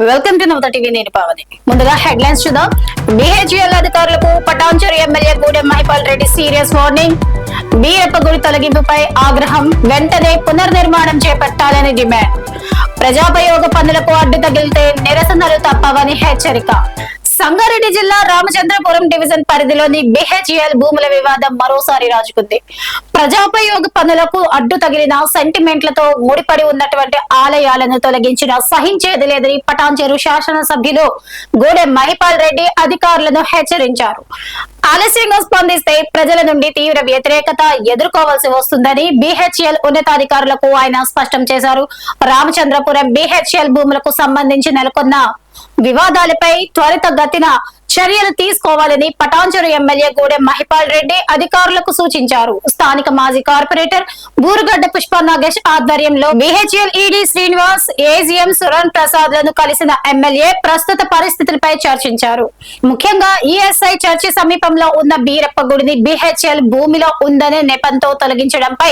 Welcome to Navata TV. నేను పావని. ముందుగా headlines చూద్దాం. బిహెచ్ఎల్ అధికారులకు Patancheru MLA Gudem Mahipal Reddy serious warning. Beerappa గుడి తొలగింపుపై ఆగ్రహం, వెంటనే పునర్నిర్మాణం చేపట్టాలని డిమాండ్. ప్రజాపయోగ పనులకు అడ్డు తగిలితే నిరసనలు తప్పవని హెచ్చరిక. సంగారెడ్డి జిల్లా రామచంద్రపురం డివిజన్ పరిధిలోని బిహెచ్ఎల్ భూముల వివాదం మరోసారి రాజుకుంది. ప్రజాపయోగ పనులకు అడ్డు తగిలిన సెంటిమెంట్లతో ముడిపడి ఉన్నటువంటి ఆలయాలను తొలగించిన సహించేది లేదని పటాన్చెరు శాసనసభ్యులు గూడెం మహిపాల్ రెడ్డి అధికారులను హెచ్చరించారు. ఆలస్యంగా స్పందిస్తే ప్రజల నుండి తీవ్ర వ్యతిరేకత ఎదుర్కోవాల్సి వస్తుందని బిహెచ్ఎల్ ఉన్నతాధికారులకు ఆయన స్పష్టం చేశారు. రామచంద్రపురం బిహెచ్ఎల్ భూములకు సంబంధించి నెలకొన్న వివాదాలపై త్వరితగతిన చర్యలు తీసుకోవాలని పటాన్చెరు ఎమ్మెల్యే గూడెం మహిపాల్ రెడ్డి అధికారులకు సూచించారు. స్థానిక మాజీ కార్పొరేటర్ బూరుగడ్డ పుష్ప నాగేష్ ఆధ్వర్యంలో బిహెచ్ఎల్ ఈడీ శ్రీనివాస్, ఏజీఎం సురణ్ ప్రసాద్ లను కలిసిన ఎమ్మెల్యే ప్రస్తుత పరిస్థితులపై చర్చించారు. ముఖ్యంగా ఈఎస్ఐ చర్చి సమీపంలో ఉన్న బీరప్ప గుడిని బిహెచ్ఎల్ భూమిలో ఉందనే నెపంతో తొలగించడంపై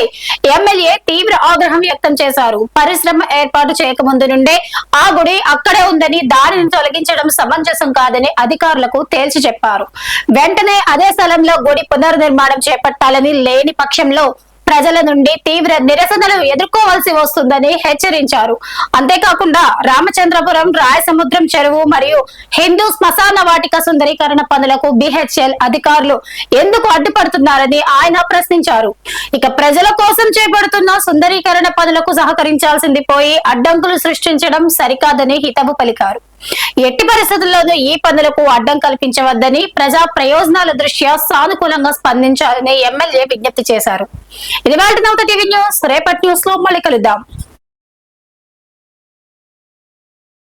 ఎమ్మెల్యే తీవ్ర ఆగ్రహం వ్యక్తం చేశారు. పరిశ్రమ ఏర్పాటు చేయకముందు నుండే ఆ గుడి అక్కడే ఉందని, దానిని తొలగించడం సమంజసం కాదని అధికారులకు తేల్చి చెప్పారు. వెంటనే అదే స్థలంలో గుడి పునర్నిర్మాణం చేపట్టాలని, లేని పక్షంలో ప్రజల నుండి తీవ్ర నిరసనలు ఎదుర్కోవాల్సి వస్తుందని హెచ్చరించారు. అంతేకాకుండా రామచంద్రపురం రాయసముద్రం చెరువు మరియు హిందూ శ్మశాన వాటిక సుందరీకరణ పనులకు బిహెచ్ఎల్ అధికారులు ఎందుకు అడ్డుపడుతున్నారని ఆయన ప్రశ్నించారు. ఇక ప్రజల కోసం చేపడుతున్న సుందరీకరణ పనులకు సహకరించాల్సింది పోయి అడ్డంకులు సృష్టించడం సరికాదని హితవు పలికారు. ఎట్టి పరిస్థితుల్లోనూ ఈ పనులకు అడ్డం కల్పించవద్దని, ప్రజా ప్రయోజనాల దృష్ట్యా సానుకూలంగా స్పందించాలని ఎమ్మెల్యే విజ్ఞప్తి చేశారు. ఇది వాటి నవత టీవీ న్యూస్. రేపటి న్యూస్ లో మళ్ళీ కలుద్దాం.